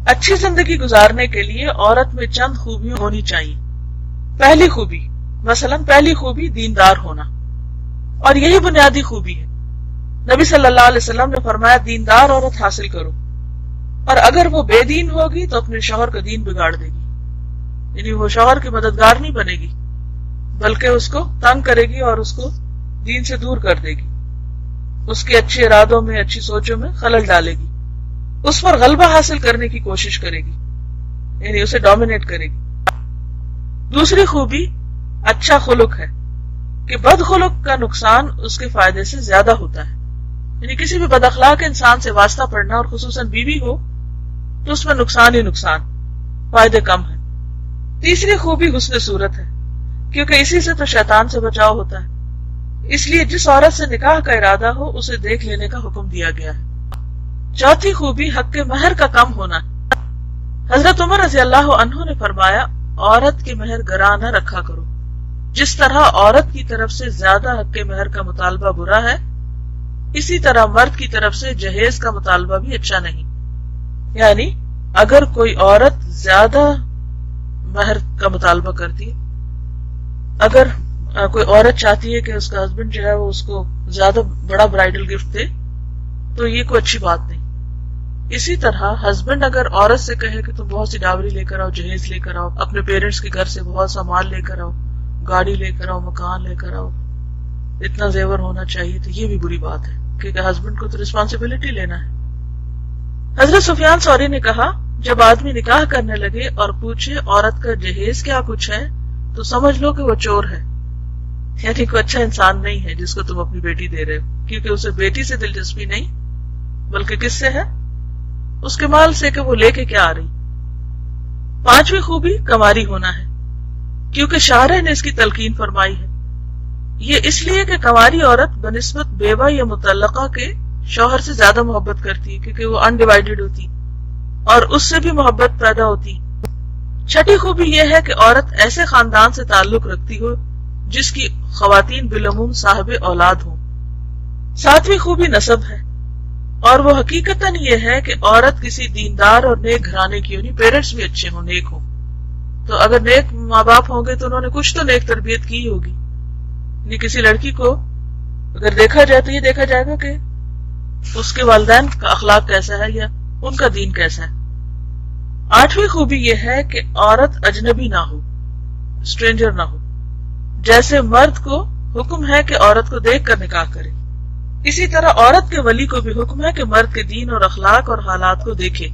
اچھی زندگی گزارنے کے لیے عورت میں چند خوبیاں ہونی چاہیے. پہلی خوبی دیندار ہونا، اور یہی بنیادی خوبی ہے. نبی صلی اللہ علیہ وسلم نے فرمایا دیندار عورت حاصل کرو، اور اگر وہ بے دین ہوگی تو اپنے شوہر کا دین بگاڑ دے گی. یعنی وہ شوہر کی مددگار نہیں بنے گی بلکہ اس کو تنگ کرے گی اور اس کو دین سے دور کر دے گی، اس کے اچھے ارادوں میں، اچھی سوچوں میں خلل ڈالے گی، اس پر غلبہ حاصل کرنے کی کوشش کرے گی، یعنی اسے ڈومینیٹ کرے گی. دوسری خوبی اچھا خلق ہے کہ بد خلق کا نقصان اس کے فائدے سے زیادہ ہوتا ہے. یعنی کسی بھی بد اخلاق انسان سے واسطہ پڑنا، اور خصوصاً بیوی ہو تو اس میں نقصان ہی نقصان، فائدے کم ہیں. تیسری خوبی حسن صورت ہے، کیونکہ اسی سے تو شیطان سے بچاؤ ہوتا ہے. اس لیے جس عورت سے نکاح کا ارادہ ہو اسے دیکھ لینے کا حکم دیا گیا ہے. چوتھی خوبی حق کے مہر کا کم ہونا. حضرت عمر رضی اللہ عنہ نے فرمایا عورت کے مہر گراں نہ رکھا کرو. جس طرح عورت کی طرف سے زیادہ حق کے مہر کا مطالبہ برا ہے، اسی طرح مرد کی طرف سے جہیز کا مطالبہ بھی اچھا نہیں. یعنی اگر کوئی عورت زیادہ مہر کا مطالبہ کرتی ہے، اگر کوئی عورت چاہتی ہے کہ اس کا ہسبینڈ جو ہے وہ اس کو زیادہ بڑا برائڈل گفٹ دے تو یہ کوئی اچھی بات نہیں. اسی طرح ہسبینڈ اگر عورت سے کہے کہ تم بہت سی ڈاوری لے کر آؤ، جہیز لے کر آؤ، اپنے پیرنٹس کے گھر سے بہت سا مال لے کر آؤ، گاڑی لے کر آؤ، مکان لے کر آؤ، اتنا زیور ہونا چاہیے، تو یہ بھی بری بات ہے کیونکہ ہسبینڈ کو تو رسپانسبلٹی لینا ہے. حضرت سفیان ثوری نے کہا جب آدمی نکاح کرنے لگے اور پوچھے عورت کا جہیز کیا کچھ ہے تو سمجھ لو کہ وہ چور ہے، یعنی کوئی اچھا انسان نہیں ہے جس کو تم اپنی بیٹی دے رہے ہو، کیونکہ اسے بیٹی سے دلچسپی نہیں بلکہ کس سے ہے؟ اس کے مال سے کہ وہ لے کے کیا آ رہی. پانچویں خوبی کنواری ہونا ہے، کیونکہ شارع نے اس کی تلقین فرمائی ہے. یہ اس لیے کہ کنواری عورت بنسبت بیوہ یا مطلقہ کے شوہر سے زیادہ محبت کرتی ہے، کیونکہ وہ انڈیوائیڈڈ ہوتی اور اس سے بھی محبت پیدا ہوتی. چھٹی خوبی یہ ہے کہ عورت ایسے خاندان سے تعلق رکھتی ہو جس کی خواتین بالعموم صاحب اولاد ہوں. ساتویں خوبی نسب ہے، اور وہ حقیقتاً یہ ہے کہ عورت کسی دیندار اور نیک گھرانے کی ہونی، پیرنٹس بھی اچھے ہوں، نیک ہوں. تو اگر نیک ماں باپ ہوں گے تو انہوں نے کچھ تو نیک تربیت کی ہوگی. یعنی کسی لڑکی کو اگر دیکھا جائے تو یہ دیکھا جائے گا کہ اس کے والدین کا اخلاق کیسا ہے یا ان کا دین کیسا ہے. آٹھویں خوبی یہ ہے کہ عورت اجنبی نہ ہو، اسٹرینجر نہ ہو. جیسے مرد کو حکم ہے کہ عورت کو دیکھ کر نکاح کرے، اسی طرح عورت کے ولی کو بھی حکم ہے کہ مرد کے دین اور اخلاق اور حالات کو دیکھے.